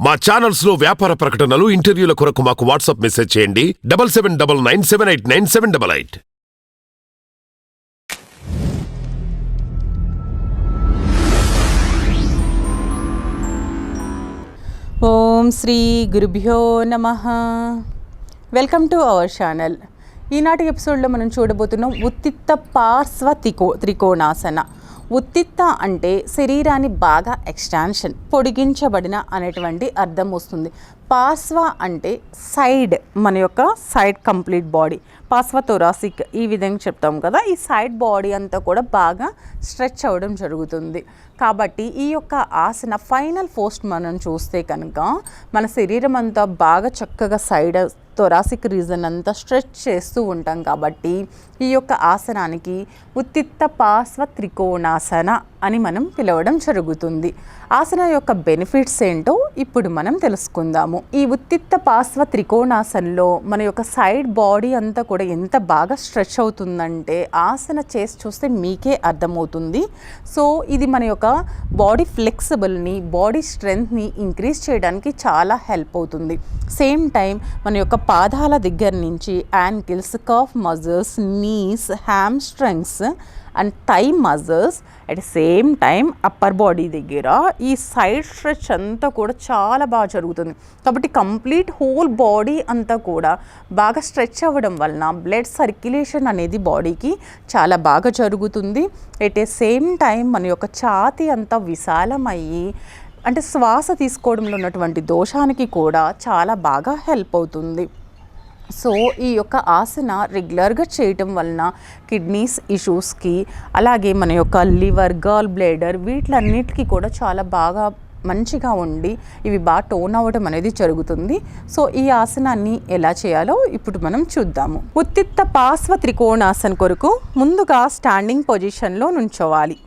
మా ఛానల్స్ లో వ్యాపార ప్రకటనలు, ఇంటర్వ్యూల కొరకు మాకు వాట్సాప్ మెసేజ్ చేయండి 7799978978. ఓం శ్రీ గురుభ్యో నమః. Welcome to our channel. ఈనాటి ఎపిసోడ్లో మనం చూడబోతున్నాం ఉత్తిత్త పార్శ్వ త్రికోణాసన. ఉత్తిత్త అంటే శరీరాన్ని బాగా ఎక్స్టాన్షన్, పొడిగించబడిన అనేటువంటి అర్థం వస్తుంది. పార్శ్వ అంటే సైడ్, మన యొక్క సైడ్ కంప్లీట్ బాడీ, పార్శ్వ థొరాసిక్ ఈ విధంగా చెప్తాం కదా. ఈ సైడ్ బాడీ అంతా కూడా బాగా స్ట్రెచ్ అవ్వడం జరుగుతుంది. కాబట్టి ఈ యొక్క ఆసన ఫైనల్ పోస్ట్ మనం చూస్తే కనుక మన శరీరం అంతా బాగా చక్కగా సైడ్ థొరాసిక్ రీజన్ అంతా స్ట్రెచ్ చేస్తూ ఉంటాం. కాబట్టి ఈ యొక్క ఆసనానికి ఉత్తిత్త పార్శ్వ త్రికోణాసన అని మనం పిలవడం జరుగుతుంది. ఆసన యొక్క బెనిఫిట్స్ ఏంటో ఇప్పుడు మనం తెలుసుకుందాము. ఈ ఉత్తిత్త పార్శ్వ త్రికోణాసనలో మన యొక్క సైడ్ బాడీ అంతా కూడా ఎంత బాగా స్ట్రెచ్ అవుతుందంటే ఆసన చేసి చూస్తే మీకే అర్థమవుతుంది. సో ఇది మన యొక్క బాడీ ఫ్లెక్సిబుల్ని, బాడీ స్ట్రెంగ్త్ని ఇంక్రీజ్ చేయడానికి చాలా హెల్ప్ అవుతుంది. సేమ్ టైం మన యొక్క పాదాల దగ్గర నుంచి ankles, calf muscles, knees, hamstrings and thigh muscles, at same time upper body దగ్గర ఈ సైడ్ స్ట్రెచ్ అంతా కూడా చాలా బాగా జరుగుతుంది. కాబట్టి కంప్లీట్ హోల్ బాడీ అంతా కూడా బాగా స్ట్రెచ్ అవ్వడం వలన బ్లడ్ సర్క్యులేషన్ అనేది బాడీకి చాలా బాగా జరుగుతుంది. అట్ సేమ్ టైం మన యొక్క ఛాతీ అంతా విశాలమయ్యి అంటే శ్వాస తీసుకోవడంలో ఉన్నటువంటి దోషానికి కూడా చాలా బాగా హెల్ప్ అవుతుంది. సో ఈ యొక్క ఆసన రెగ్యులర్గా చేయటం వలన కిడ్నీస్ ఇష్యూస్కి, అలాగే మన యొక్క లివర్, గాల్ బ్లేడర్ వీటిలన్నిటికీ కూడా చాలా బాగా మంచిగా ఉండి ఇవి బాగా టోన్ అవ్వడం అనేది జరుగుతుంది. సో ఈ ఆసనాన్ని ఎలా చేయాలో ఇప్పుడు మనం చూద్దాము. ఉత్తిత్త పార్శ్వ త్రికోణాసన కొరకు ముందుగా స్టాండింగ్ పొజిషన్లో నుంచోవాలి.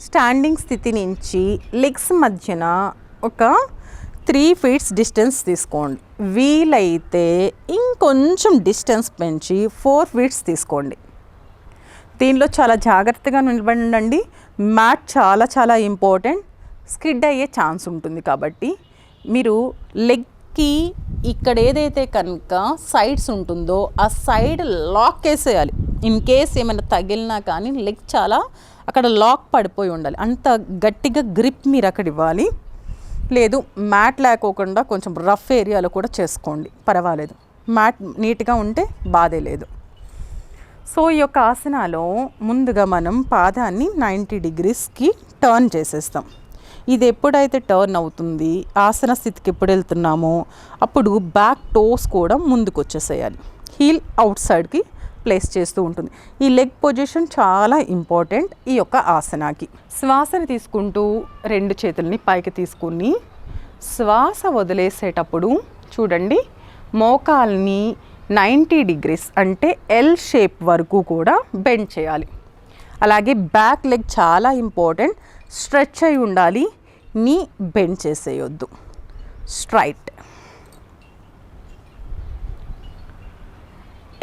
స్టాండింగ్ స్థితి నుంచి లెగ్స్ మధ్యన ఒక 3 feet డిస్టెన్స్ తీసుకోండి. వీలైతే ఇంకొంచెం డిస్టెన్స్ పెంచి 4 feet తీసుకోండి. దీనిలో చాలా జాగ్రత్తగా నిలబడండి. మ్యాట్ చాలా చాలా ఇంపార్టెంట్, స్కిడ్ అయ్యే ఛాన్స్ ఉంటుంది. కాబట్టి మీరు లెగ్కి ఇక్కడ ఏదైతే కనుక సైడ్స్ ఉంటుందో ఆ సైడ్ లాక్ వేసేయాలి. ఇన్ కేస్ ఏమైనా తగిలినా కానీ లెగ్ చాలా అక్కడ లాక్ పడిపోయి ఉండాలి. అంత గట్టిగా గ్రిప్ మీరు అక్కడ ఇవ్వాలి. లేదు మ్యాట్ లేకోకుండా కొంచెం రఫ్ ఏరియాలో కూడా చేసుకోండి, పర్వాలేదు. మ్యాట్ నీట్గా ఉంటే బాధే లేదు. సో ఈ యొక్క ఆసనాలో ముందుగా మనం పాదాన్ని 90 degreesకి టర్న్ చేసేస్తాం. ఇది ఎప్పుడైతే టర్న్ అవుతుంది, ఆసన స్థితికి ఎప్పుడు వెళ్తున్నామో అప్పుడు బ్యాక్ టోస్ కూడా ముందుకు వచ్చేసేయాలి. హీల్ అవుట్ సైడ్కి ప్లేస్ చేస్తూ ఉంటుంది. ఈ లెగ్ పొజిషన్ చాలా ఇంపార్టెంట్ ఈ యొక్క ఆసనాకి. శ్వాసని తీసుకుంటూ 2 చేతుల్ని పైకి తీసుకుని శ్వాస వదిలేసేటప్పుడు చూడండి, మోకాల్ని 90 degrees అంటే ఎల్ షేప్ వరకు కూడా బెండ్ చేయాలి. అలాగే బ్యాక్ లెగ్ చాలా ఇంపార్టెంట్, స్ట్రెచ్ అయి ఉండాలి. నీ బెండ్ చేసేయొద్దు, స్ట్రైట్.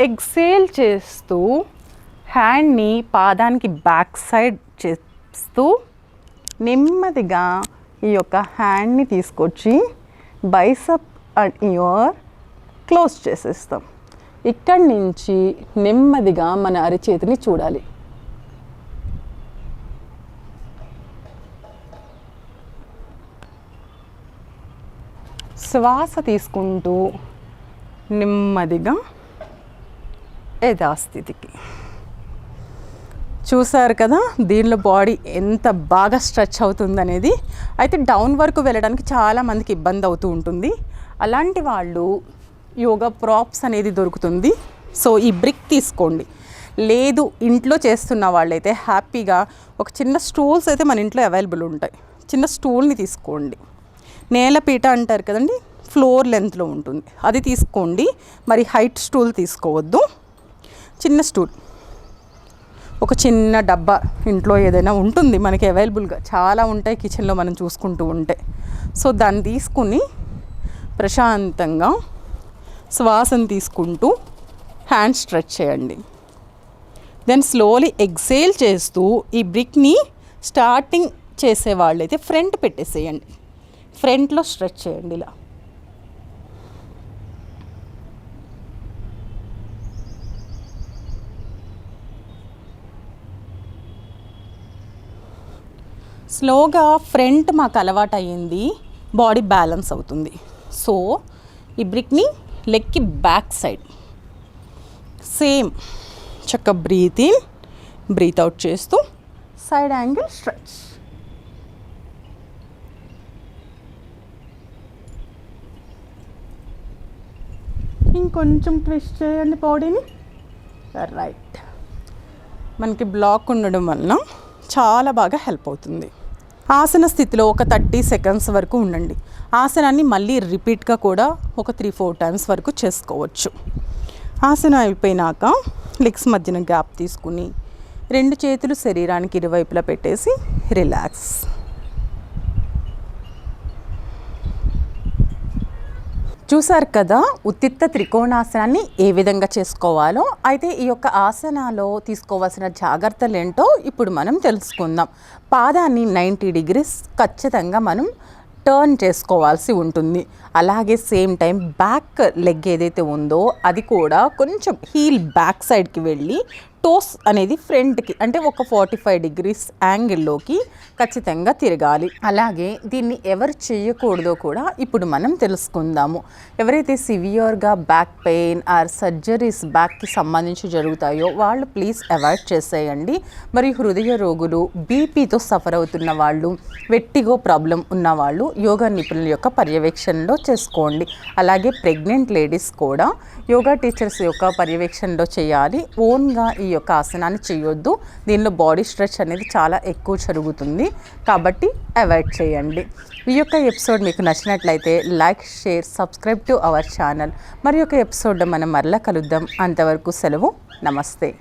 ఎక్సేల్ చేస్తూ హ్యాండ్ని పాదానికి బ్యాక్ సైడ్ చేస్తూ నెమ్మదిగా ఈ యొక్క హ్యాండ్ని తీసుకొచ్చి బైసప్ అండ్ ఇయర్ క్లోజ్ చేసేస్తాం. ఇక్కడి నుంచి నెమ్మదిగా మన అరచేతిని చూడాలి. శ్వాస తీసుకుంటూ నెమ్మదిగా యథాస్థితికి. చూసారు కదా దీనిలో బాడీ ఎంత బాగా స్ట్రెచ్ అవుతుందనేది. అయితే డౌన్ వరకు వెళ్ళడానికి చాలామందికి ఇబ్బంది అవుతూ ఉంటుంది. అలాంటి వాళ్ళు యోగా ప్రాప్స్ అనేది దొరుకుతుంది. సో ఈ బ్రిక్ తీసుకోండి. లేదు ఇంట్లో చేస్తున్న వాళ్ళైతే హ్యాపీగా ఒక చిన్న స్టూల్స్ అయితే మన ఇంట్లో అవైలబుల్ ఉంటాయి. చిన్న స్టూల్ని తీసుకోండి. నేలపీట అంటారు కదండి, ఫ్లోర్ లెంత్లో ఉంటుంది, అది తీసుకోండి. మరి హైట్ స్టూల్ తీసుకోవద్దు. చిన్న స్టూల్, ఒక చిన్న డబ్బా ఇంట్లో ఏదైనా ఉంటుంది మనకి అవైలబుల్గా, చాలా ఉంటాయి కిచెన్లో మనం చూసుకుంటూ ఉంటే. సో దాన్ని తీసుకుని ప్రశాంతంగా శ్వాసను తీసుకుంటూ హ్యాండ్ స్ట్రెచ్ చేయండి. దెన్ స్లోలీ ఎక్సేల్ చేస్తూ ఈ బ్రిక్ని స్టార్టింగ్ చేసే వాళ్ళైతే ఫ్రంట్ పెట్టేసేయండి. ఫ్రంట్లో స్ట్రెచ్ చేయండి ఇలా. స్లోగా ఫ్రంట్ మాకు అలవాటు అయ్యింది, బాడీ బ్యాలెన్స్ అవుతుంది. సో ఈ బ్రిక్ని లెగ్కి బ్యాక్ సైడ్ సేమ్ చక్క బ్రీత్ ఇన్ బ్రీత్ అవుట్ చేస్తూ సైడ్ యాంగిల్ స్ట్రెచ్. ఇంకొంచెం ట్విస్ట్ చేయండి బాడీని. రైట్. మనకి బ్లాక్ ఉండడం వలన చాలా బాగా హెల్ప్ అవుతుంది. ఆసన స్థితిలో ఒక 30 సెకండ్స్ వరకు ఉండండి. ఆసనాన్ని మళ్ళీ రిపీట్గా కూడా ఒక 3-4 టైమ్స్ వరకు చేసుకోవచ్చు. ఆసనం అయిపోయినాక లెగ్స్ మధ్యన గ్యాప్ తీసుకుని 2 చేతులు శరీరానికి ఇరువైపులా పెట్టేసి రిలాక్స్. చూసారు కదా ఉత్తిత్త త్రికోణాసనాన్ని ఏ విధంగా చేసుకోవాలో. అయితే ఈ యొక్క ఆసనాలో తీసుకోవాల్సిన జాగ్రత్తలు ఏంటో ఇప్పుడు మనం తెలుసుకుందాం. పాదాన్ని 90 డిగ్రీస్ ఖచ్చితంగా మనం టర్న్ చేసుకోవాల్సి ఉంటుంది. అలాగే సేమ్ టైం బ్యాక్ లెగ్ ఏదైతే ఉందో అది కూడా కొంచెం హీల్ బ్యాక్ సైడ్కి వెళ్ళి టోస్ అనేది ఫ్రంట్కి అంటే ఒక 45 డిగ్రీస్ యాంగిల్లోకి ఖచ్చితంగా తిరగాలి. అలాగే దీన్ని ఎవరు చేయకూడదో కూడా ఇప్పుడు మనం తెలుసుకుందాము. ఎవరైతే సివియర్గా బ్యాక్ పెయిన్ ఆర్ సర్జరీస్ బ్యాక్కి సంబంధించి జరుగుతాయో వాళ్ళు ప్లీజ్ అవాయిడ్ చేసేయండి. మరియు హృదయ రోగులు, బీపీతో సఫర్ అవుతున్న వాళ్ళు, వెట్టిగో ప్రాబ్లం ఉన్నవాళ్ళు యోగా నిపుణుల యొక్క పర్యవేక్షణలో చేసుకోండి. అలాగే ప్రెగ్నెంట్ లేడీస్ కూడా యోగా టీచర్స్ యొక్క పర్యవేక్షణలో చేయాలి. ఓన్గా ఈ యొక్క ఆసనాన్ని చేయొద్దు. దీనిలో బాడీ స్ట్రెచ్ అనేది చాలా ఎక్కువ జరుగుతుంది కాబట్టి అవాయిడ్ చేయండి. ఈ యొక్క ఎపిసోడ్ మీకు నచ్చినట్లయితే like, share, subscribe to our channel. మరి యొక్క ఎపిసోడ్లో మనం మరలా కలుద్దాం. అంతవరకు సెలవు. నమస్తే.